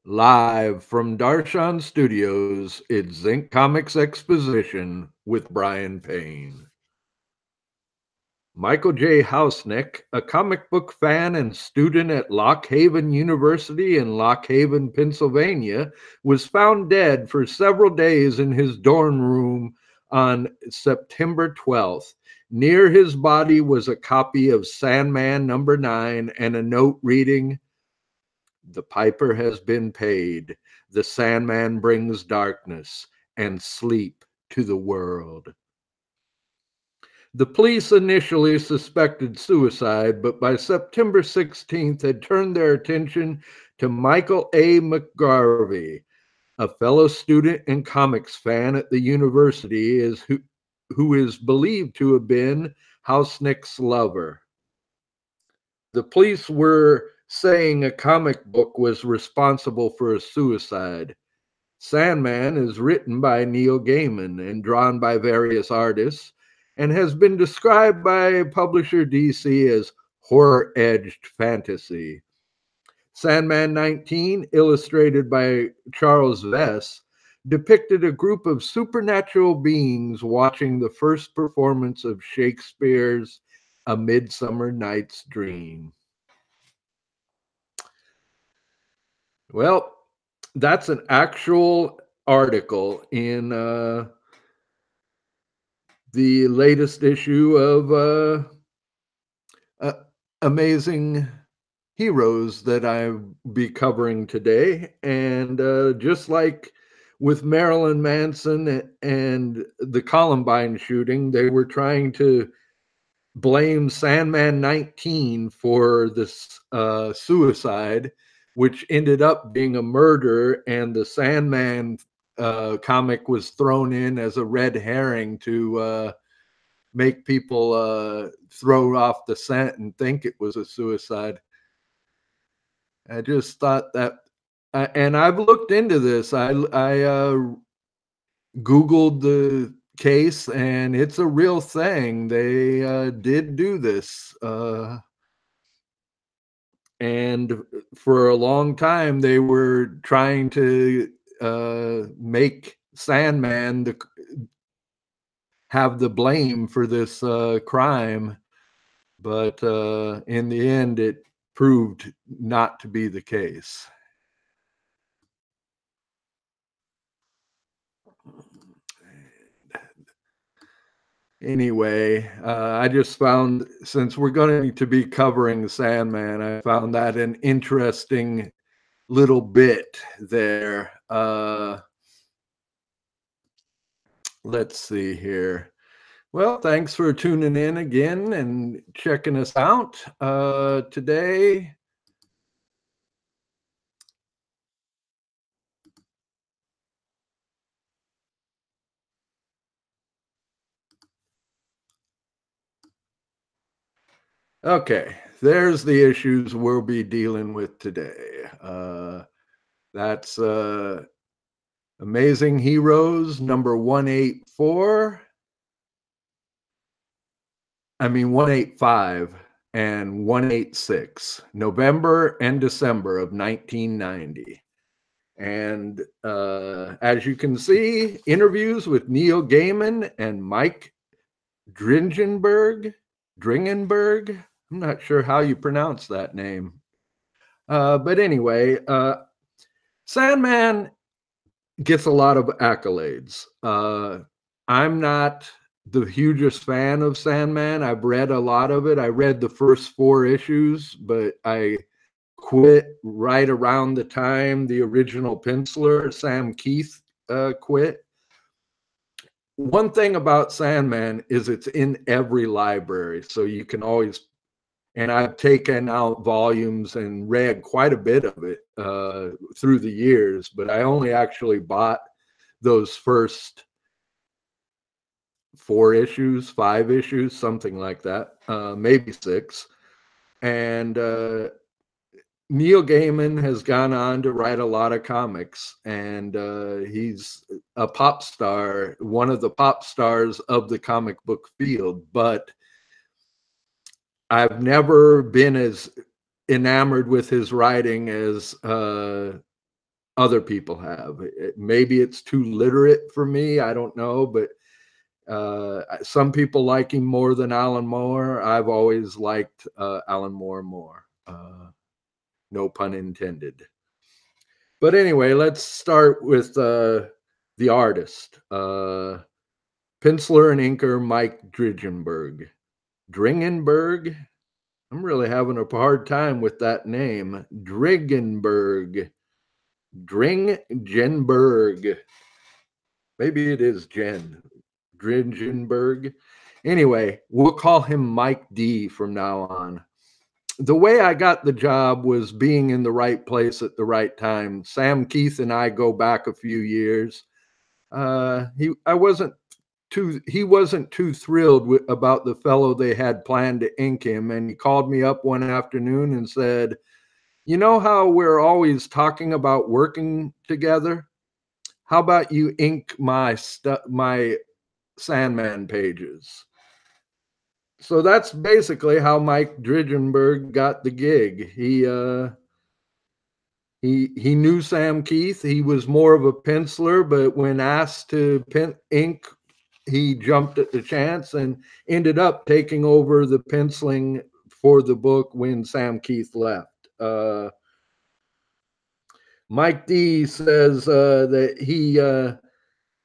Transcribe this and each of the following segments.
Live from Darshan Studios, it's Zinc Comics Exposition with Brian Payne. Michael J. Hausnick, a comic book fan and student at Lock Haven University in Lock Haven, Pennsylvania, was found dead for several days in his dorm room on September 12th. Near his body was a copy of Sandman number 9 and a note reading, "The piper has been paid. The Sandman brings darkness and sleep to the world." The police initially suspected suicide, but by September 16th had turned their attention to Michael A. McGarvey, a fellow student and comics fan at the university, who is believed to have been Hausnick's lover. The police were saying a comic book was responsible for a suicide. Sandman is written by Neil Gaiman and drawn by various artists, and has been described by publisher DC as horror-edged fantasy. Sandman 19, illustrated by Charles Vess, depicted a group of supernatural beings watching the first performance of Shakespeare's A Midsummer Night's Dream. Well, that's an actual article in the latest issue of Amazing Heroes that I'll be covering today. And just like with Marilyn Manson and the Columbine shooting, they were trying to blame Sandman 19 for this suicide, which ended up being a murder, and the Sandman comic was thrown in as a red herring to make people throw off the scent and think it was a suicide. I just thought that, and I've looked into this. I Googled the case, and it's a real thing. They did do this. And for a long time, they were trying to make Sandman have the blame for this crime. But in the end, it proved not to be the case. Anyway, I just found, since we're going to be covering Sandman, I found that an interesting little bit there. Let's see here. Well, thanks for tuning in again and checking us out today. Okay, there's the issues we'll be dealing with today. That's Amazing Heroes number 184. 185 and 186, November and December of 1990. And as you can see, interviews with Neil Gaiman and Mike Dringenberg. I'm not sure how you pronounce that name. But anyway, Sandman gets a lot of accolades. I'm not the hugest fan of Sandman. I've read a lot of it. I read the first 4 issues, but I quit right around the time the original penciler, Sam Keith, quit. One thing about Sandman is it's in every library, so you can always, and I've taken out volumes and read quite a bit of it through the years, but I only actually bought those first 4 issues, 5 issues, something like that, maybe 6. And Neil Gaiman has gone on to write a lot of comics, and he's a pop star, one of the pop stars of the comic book field. But I've never been as enamored with his writing as other people have. Maybe it's too literate for me. I don't know, but some people like him more than Alan Moore. I've always liked Alan Moore more. No pun intended. But anyway, let's start with the artist. Penciler and inker Mike Dringenberg. Dringenberg? I'm really having a hard time with that name. Dringenberg. Dringenberg. Maybe it is Jen. Dringenberg. Anyway, we'll call him Mike D from now on. The way I got the job was being in the right place at the right time. Sam Keith and I go back a few years. He wasn't too thrilled about the fellow they had planned to ink him, and he called me up one afternoon and said, "You know how we're always talking about working together? How about you ink my Sandman pages?" So that's basically how Mike Dringenberg got the gig. He knew Sam Keith. He was more of a penciler, but when asked to ink, he jumped at the chance and ended up taking over the penciling for the book when Sam Keith left. Mike D says that he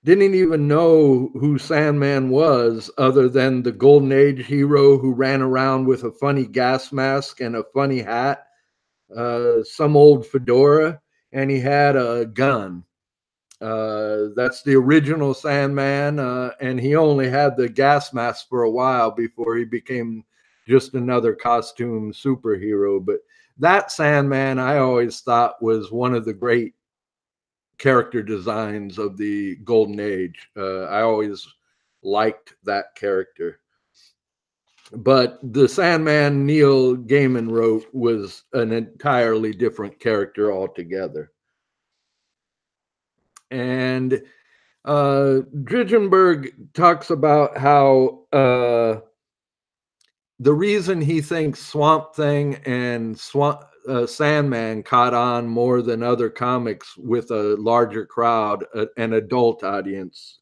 didn't even know who Sandman was, other than the Golden Age hero who ran around with a funny gas mask and a funny hat, some old fedora, and he had a gun. That's the original Sandman, and he only had the gas mask for a while before he became just another costume superhero. But that Sandman, I always thought, was one of the great character designs of the Golden Age. I always liked that character. But the Sandman Neil Gaiman wrote was an entirely different character altogether. And Dringenberg talks about how the reason he thinks Swamp Thing and Sandman caught on more than other comics with a larger crowd, an adult audience,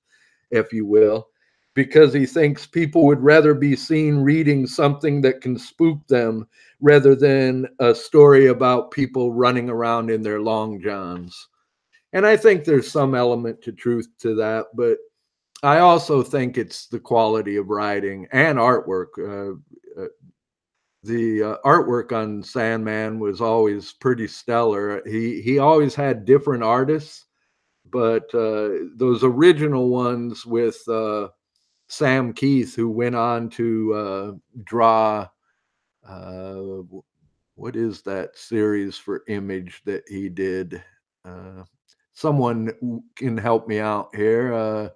if you will, because he thinks people would rather be seen reading something that can spook them rather than a story about people running around in their long johns. And I think there's some element to truth to that, but I also think it's the quality of writing and artwork. The artwork on Sandman was always pretty stellar. He always had different artists, but those original ones with Sam Keith, who went on to draw what is that series for Image that he did? Someone can help me out here.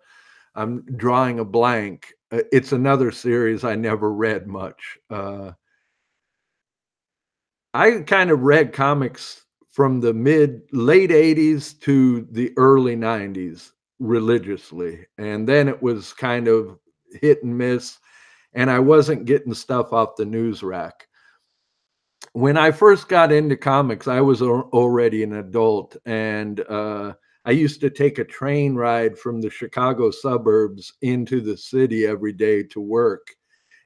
I'm drawing a blank. It's another series I never read much. I kind of read comics from the late 80s to the early 90s religiously. And then it was kind of hit and miss, and I wasn't getting stuff off the news rack. When I first got into comics, I was already an adult, and I used to take a train ride from the Chicago suburbs into the city every day to work.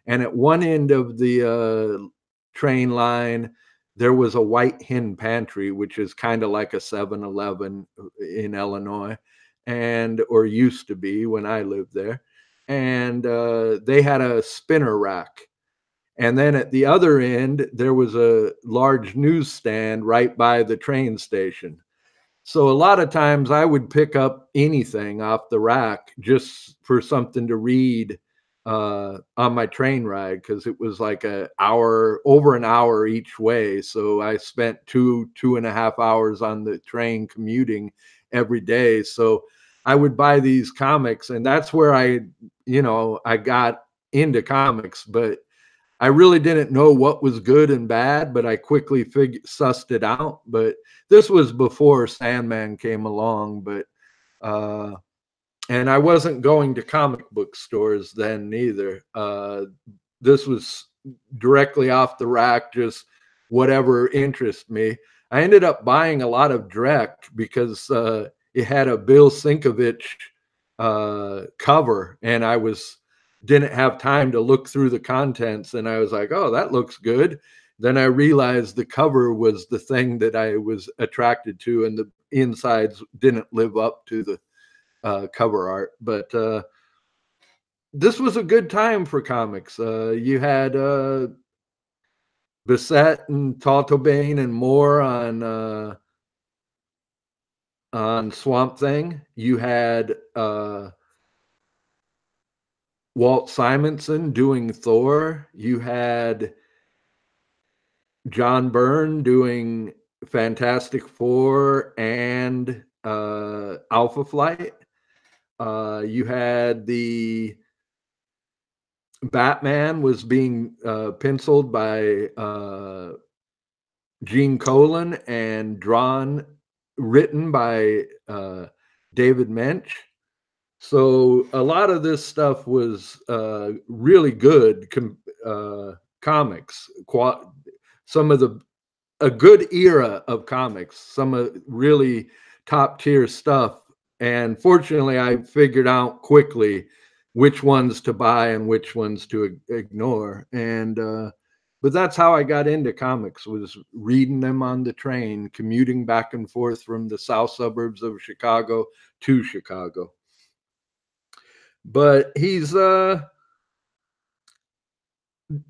And at one end of the train line, there was a White Hen Pantry, which is kind of like a 7-Eleven in Illinois, or used to be when I lived there. And they had a spinner rack. And then at the other end, there was a large newsstand right by the train station. So a lot of times I would pick up anything off the rack just for something to read on my train ride, because it was like over an hour each way. So I spent 2.5 hours on the train commuting every day. So I would buy these comics, and that's where I got into comics. But I really didn't know what was good and bad, but I quickly sussed it out. But this was before Sandman came along, and I wasn't going to comic book stores then either. This was directly off the rack, just whatever interested me. I ended up buying a lot of Drek because it had a Bill Sinkovich cover, and I didn't have time to look through the contents, and I was like, oh, that looks good. Then I realized the cover was the thing that I was attracted to, and the insides didn't live up to the cover art. But this was a good time for comics. You had Bissett and Taltobane and more on Swamp Thing. You had Walt Simonson doing Thor. You had John Byrne doing Fantastic Four and Alpha Flight. You had the Batman was being penciled by Gene Colan and written by David Mensch. So a lot of this stuff was really good comics. Some of a good era of comics, some of really top tier stuff. And fortunately, I figured out quickly which ones to buy and which ones to ignore. And but that's how I got into comics, was reading them on the train, commuting back and forth from the south suburbs of Chicago to Chicago. But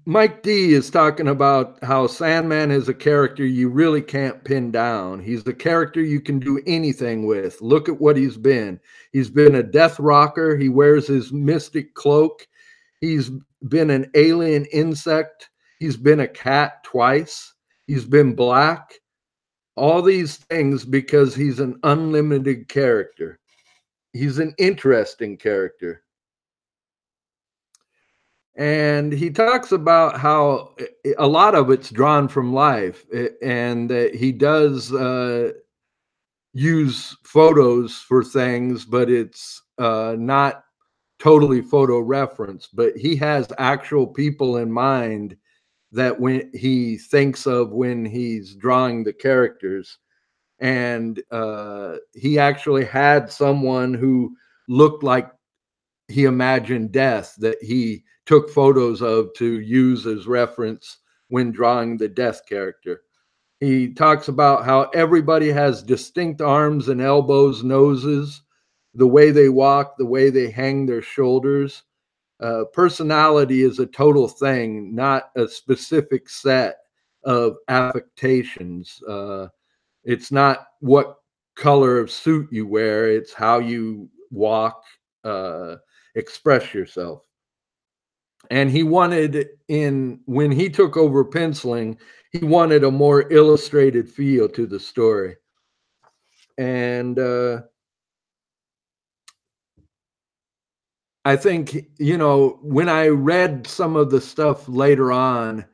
Mike D is talking about how Sandman is a character you really can't pin down. He's the character you can do anything with. Look at what he's been. He's been a death rocker. He wears his mystic cloak. He's been an alien insect. He's been a cat twice. He's been black. All these things because he's an unlimited character. He's an interesting character. And he talks about how a lot of it's drawn from life, and that he does use photos for things, but it's not totally photo reference. But he has actual people in mind that when he thinks of when he's drawing the characters. And he actually had someone who looked like he imagined death that he took photos of to use as reference when drawing the death character. He talks about how everybody has distinct arms and elbows, noses, the way they walk, the way they hang their shoulders. Personality is a total thing, not a specific set of affectations. It's not what color of suit you wear, it's how you walk, express yourself. And he wanted, when he took over penciling, he wanted a more illustrated feel to the story. And I think, when I read some of the stuff later on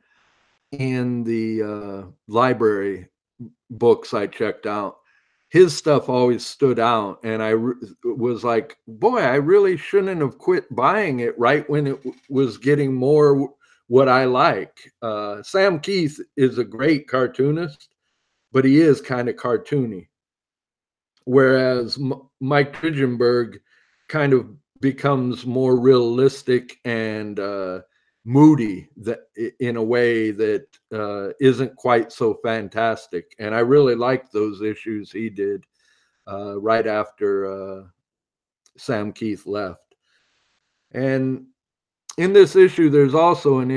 in the library books I checked out, his stuff always stood out. And I was like, boy, I really shouldn't have quit buying it right when it was getting more what I like. Sam Keith is a great cartoonist, but he is kind of cartoony. Whereas Mike Dridgenberg kind of becomes more realistic and moody, that in a way that isn't quite so fantastic. And I really liked those issues he did right after Sam Keith left. And in this issue, there's also an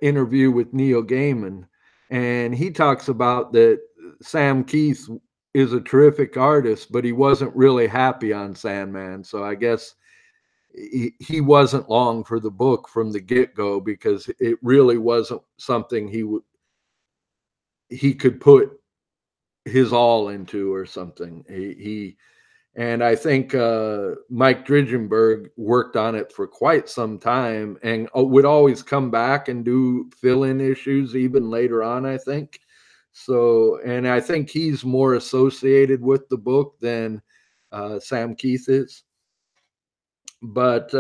interview with Neil Gaiman, and he talks about that Sam Keith is a terrific artist, but he wasn't really happy on Sandman. So I guess he wasn't long for the book from the get-go, because it really wasn't something he could put his all into or something. And I think Mike Dridgenberg worked on it for quite some time and would always come back and do fill-in issues even later on, I think. So, and I think he's more associated with the book than Sam Keith is. But,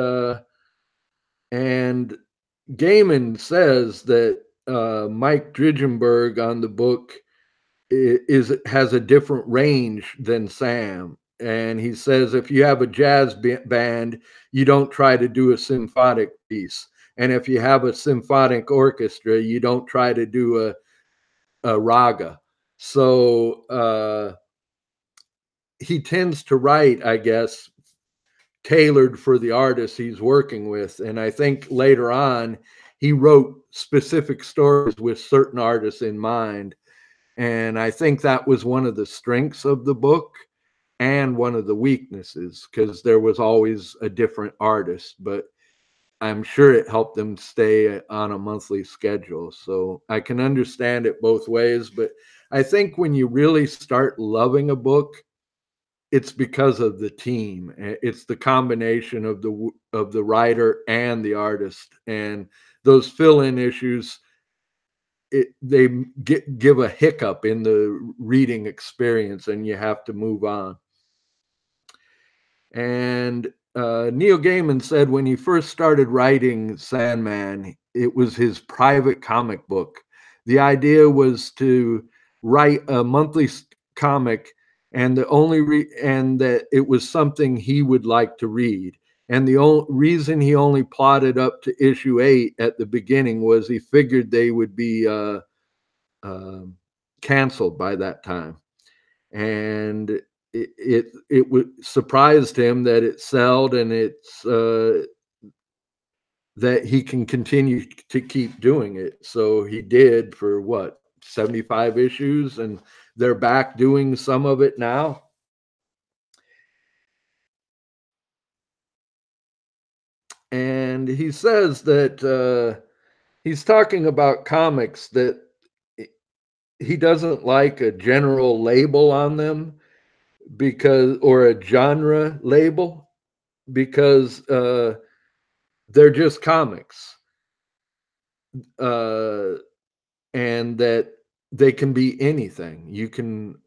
and Gaiman says that Mike Dridgenberg on the book has a different range than Sam. And he says if you have a jazz band, you don't try to do a symphonic piece. And if you have a symphonic orchestra, you don't try to do a raga. So he tends to write, I guess, tailored for the artist he's working with. And I think later on, he wrote specific stories with certain artists in mind. And I think that was one of the strengths of the book and one of the weaknesses, because there was always a different artist. But I'm sure it helped them stay on a monthly schedule. So I can understand it both ways. But I think when you really start loving a book, it's because of the team. It's the combination of the writer and the artist, and those fill-in issues. They give a hiccup in the reading experience, and you have to move on. And Neil Gaiman said when he first started writing Sandman, it was his private comic book. The idea was to write a monthly comic, and and that it was something he would like to read. And the only reason he only plotted up to issue 8 at the beginning was he figured they would be uh, canceled by that time. And it surprised him that it sold, and it's that he can continue to keep doing it. So he did for what, 75 issues, and they're back doing some of it now. And he says that he's talking about comics that he doesn't like a general label on them, because, or a genre label, because they're just comics, uh, and that they can be anything. You can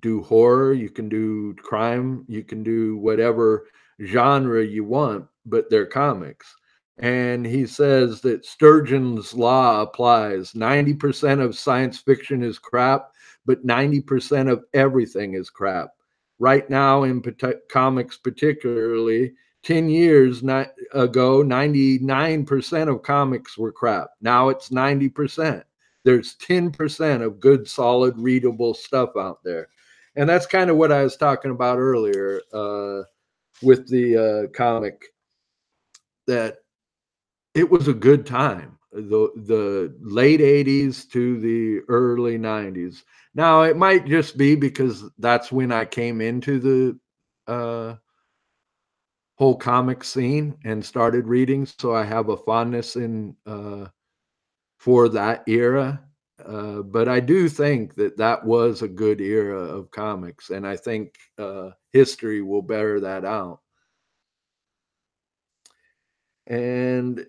do horror, you can do crime, you can do whatever genre you want, but they're comics. And he says that Sturgeon's law applies. 90% of science fiction is crap, but 90% of everything is crap. Right now, in comics, particularly, 10 years ago, 99% of comics were crap. Now it's 90%. There's 10% of good, solid, readable stuff out there. And that's kind of what I was talking about earlier with the comic, that it was a good time, the late 80s to the early 90s. Now, it might just be because that's when I came into the whole comic scene and started reading, so I have a fondness in for that era. But I do think that that was a good era of comics, and I think history will bear that out. And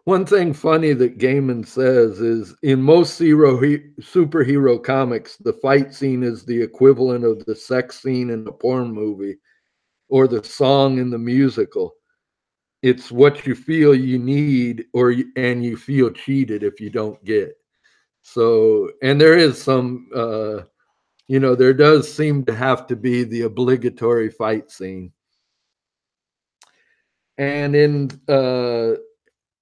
one thing funny that Gaiman says is in most superhero comics, the fight scene is the equivalent of the sex scene in a porn movie or the song in the musical. It's what you feel you need, and you feel cheated if you don't get. So, and there is some, there does seem to have to be the obligatory fight scene. And in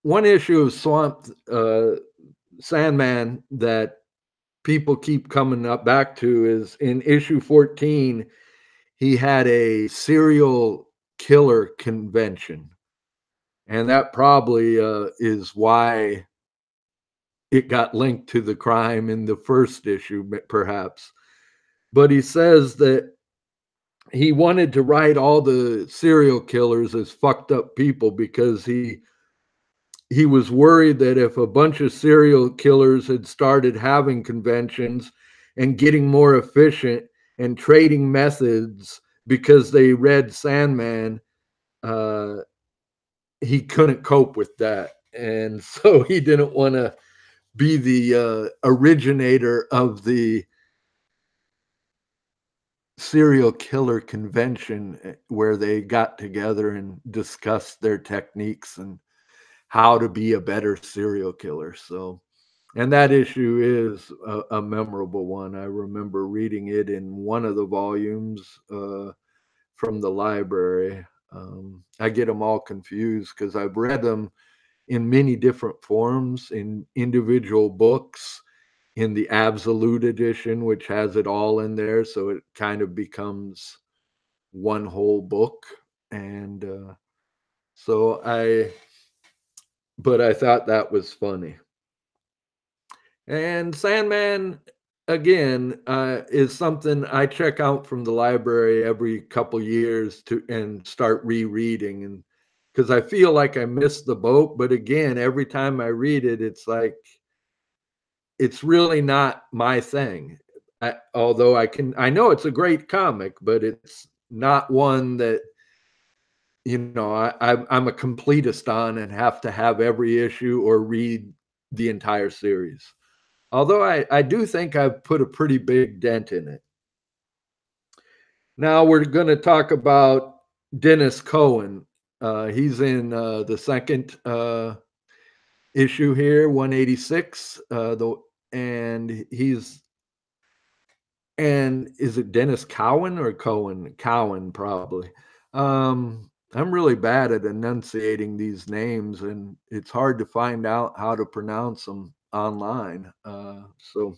one issue of Sandman that people keep coming up back to is in issue 14, he had a serial killer convention. And that probably is why it got linked to the crime in the first issue, perhaps. But he says that he wanted to write all the serial killers as fucked up people because he was worried that if a bunch of serial killers had started having conventions and getting more efficient and trading methods because they read Sandman, uh, he couldn't cope with that. And so he didn't want to be the originator of the serial killer convention where they got together and discussed their techniques and how to be a better serial killer. So And that issue is a memorable one. I remember reading it in one of the volumes from the library. I get them all confused because I've read them in many different forms in individual books, in the absolute edition, which has it all in there. So it kind of becomes one whole book. And but I thought that was funny. And Sandman, again, is something I check out from the library every couple years to and start rereading, and because I feel like I missed the boat. But again, every time I read it, it's like it's really not my thing. Although I know it's a great comic, but it's not one that I'm a completist on and have to have every issue or read the entire series. Although I do think I've put a pretty big dent in it. Now we're going to talk about Dennis Cohen. He's in the second issue here, 186. And he's and is it Dennis Cowan or Cohen? Cowan, probably. I'm really bad at enunciating these names, and it's hard to find out how to pronounce them online. So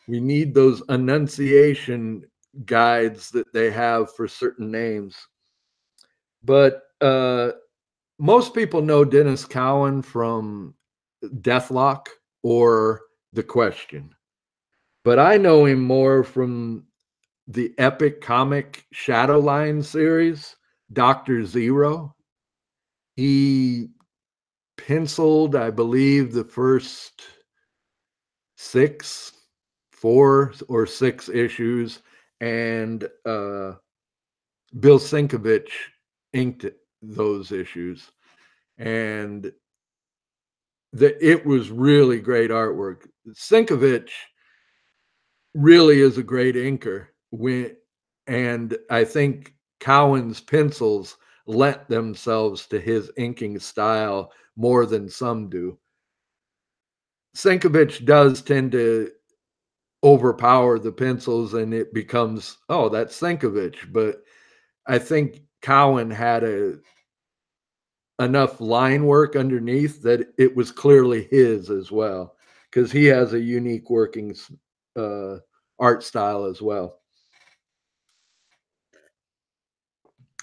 we need those enunciation guides that they have for certain names. But most people know Dennis Cowan from Deathlock or The Question. But I know him more from the epic comic Shadowline series, Dr. Zero. He penciled, I believe, the first 4 or 6 issues, and Bill Sienkiewicz inked those issues, and it was really great artwork. Sienkiewicz really is a great inker, and I think Cowan's pencils lent themselves to his inking style more than some do. Sienkiewicz does tend to overpower the pencils, and it becomes, oh, that's Sienkiewicz. But I think Cowan had enough line work underneath that it was clearly his as well, because he has a unique working art style as well.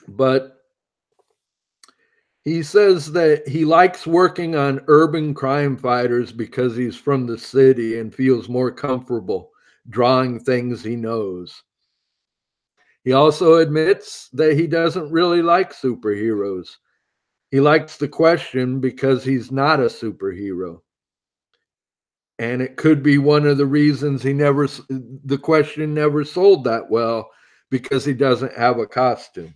But he says that he likes working on urban crime fighters because he's from the city and feels more comfortable drawing things he knows. He also admits that he doesn't really like superheroes. He likes The Question because he's not a superhero. And it could be one of the reasons The Question never sold that well, because he doesn't have a costume.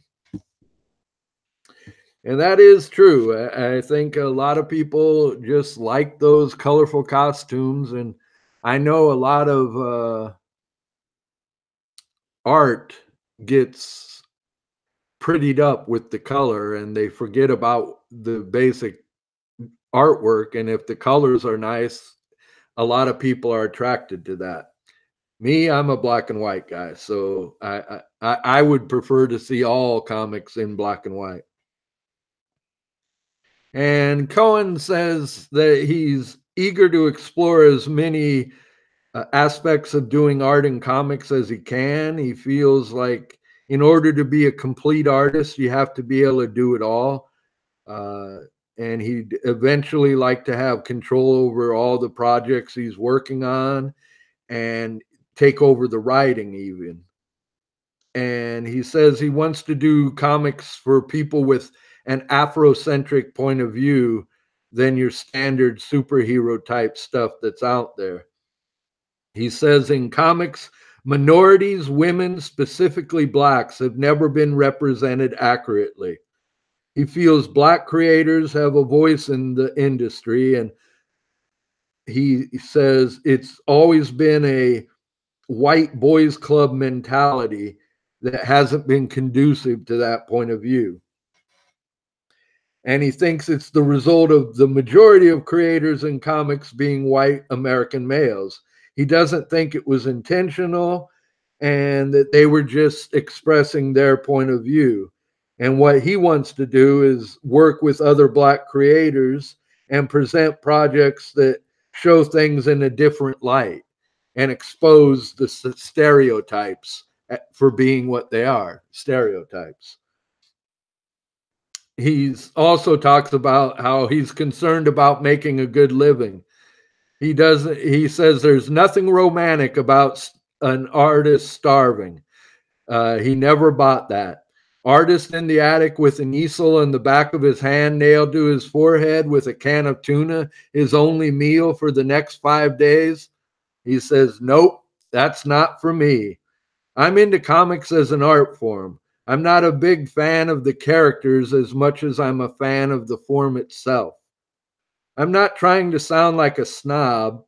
And that is true. I think a lot of people just like those colorful costumes. And I know a lot of art gets prettied up with the color, and they forget about the basic artwork. And if the colors are nice, a lot of people are attracted to that. Me, I'm a black and white guy, so I would prefer to see all comics in black and white. And Cohen says that he's eager to explore as many aspects of doing art in comics as he can. He feels like in order to be a complete artist, you have to be able to do it all. And he'd eventually like to have control over all the projects he's working on and take over the writing even. And he says he wants to do comics for people with an Afrocentric point of view than your standard superhero type stuff that's out there. He says in comics, minorities, women, specifically blacks, have never been represented accurately. He feels black creators have a voice in the industry, and he says it's always been a white boys club mentality that hasn't been conducive to that point of view. And he thinks it's the result of the majority of creators in comics being white American males. He doesn't think it was intentional and that they were just expressing their point of view. And what he wants to do is work with other Black creators and present projects that show things in a different light and expose the stereotypes for being what they are, stereotypes. He's also talks about how he's concerned about making a good living. He says there's nothing romantic about an artist starving. He never bought that. Artist in the attic with an easel in the back of his hand nailed to his forehead with a can of tuna, his only meal for the next 5 days. He says, nope, that's not for me. I'm into comics as an art form. I'm not a big fan of the characters as much as I'm a fan of the form itself. I'm not trying to sound like a snob.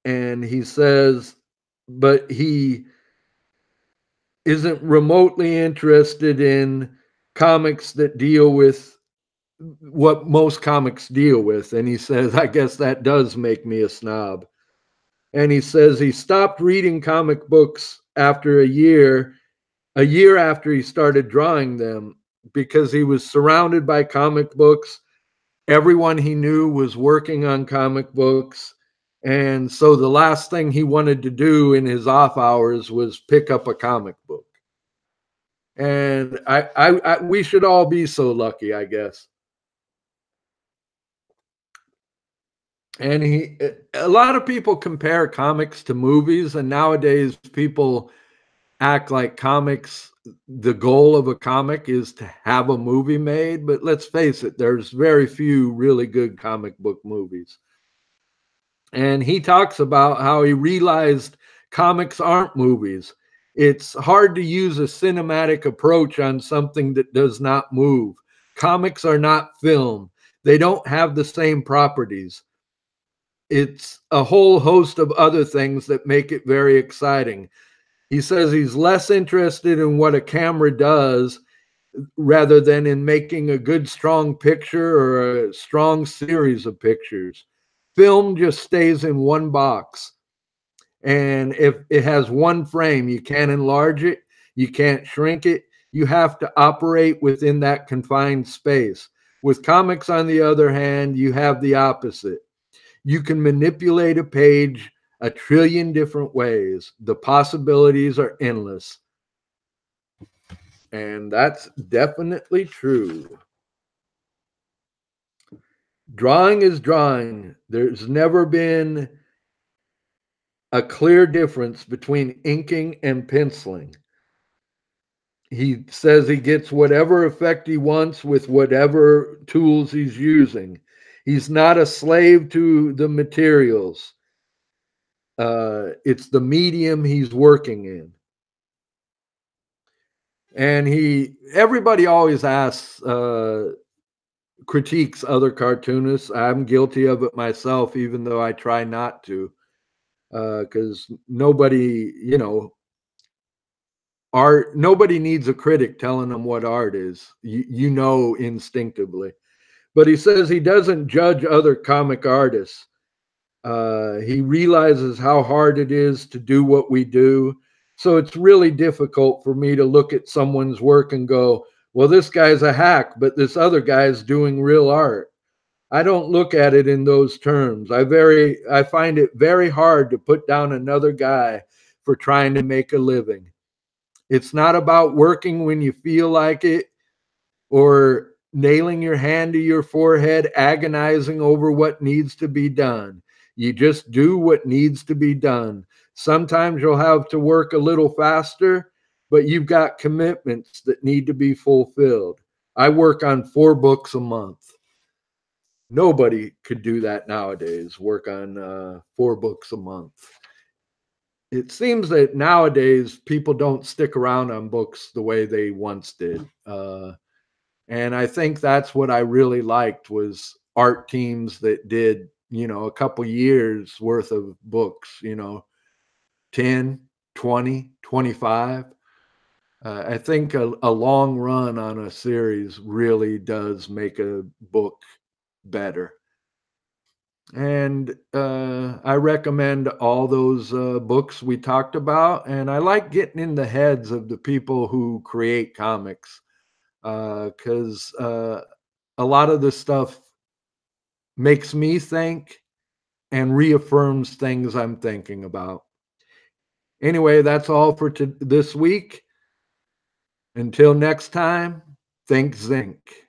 And he says, but he isn't remotely interested in comics that deal with what most comics deal with. And he says, I guess that does make me a snob. And he says he stopped reading comic books after a year after he started drawing them, because he was surrounded by comic books. Everyone he knew was working on comic books. And so the last thing he wanted to do in his off hours was pick up a comic book. And we should all be so lucky, I guess. And a lot of people compare comics to movies, and nowadays people act like comics, the goal of a comic is to have a movie made. But let's face it, there's very few really good comic book movies. And he talks about how he realized comics aren't movies. It's hard to use a cinematic approach on something that does not move. Comics are not film. They don't have the same properties. It's a whole host of other things that make it very exciting. He says he's less interested in what a camera does rather than in making a good, strong picture or a strong series of pictures. Film just stays in one box. And if it has one frame, you can't enlarge it, you can't shrink it. You have to operate within that confined space. With comics, on the other hand, you have the opposite. You can manipulate a page a trillion different ways. The possibilities are endless. And that's definitely true. Drawing is drawing. There's never been a clear difference between inking and penciling. He says he gets whatever effect he wants with whatever tools he's using. He's not a slave to the materials. It's the medium he's working in. And everybody always asks, critiques other cartoonists. I'm guilty of it myself, even though I try not to, because nobody, nobody needs a critic telling them what art is. You know instinctively. But he says he doesn't judge other comic artists. He realizes how hard it is to do what we do. So it's really difficult for me to look at someone's work and go, well, this guy's a hack, but this other guy's doing real art. I don't look at it in those terms. I find it very hard to put down another guy for trying to make a living. It's not about working when you feel like it or nailing your hand to your forehead, agonizing over what needs to be done. You just do what needs to be done. Sometimes you'll have to work a little faster, but you've got commitments that need to be fulfilled. I work on 4 books a month. Nobody could do that nowadays, work on 4 books a month. It seems that nowadays people don't stick around on books the way they once did. And I think that's what I really liked, was art teams that did, a couple years worth of books, 10, 20, 25. I think a long run on a series really does make a book better. And I recommend all those books we talked about. And I like getting in the heads of the people who create comics because a lot of this stuff makes me think and reaffirms things I'm thinking about. Anyway, that's all for this week. Until next time, think Zinc.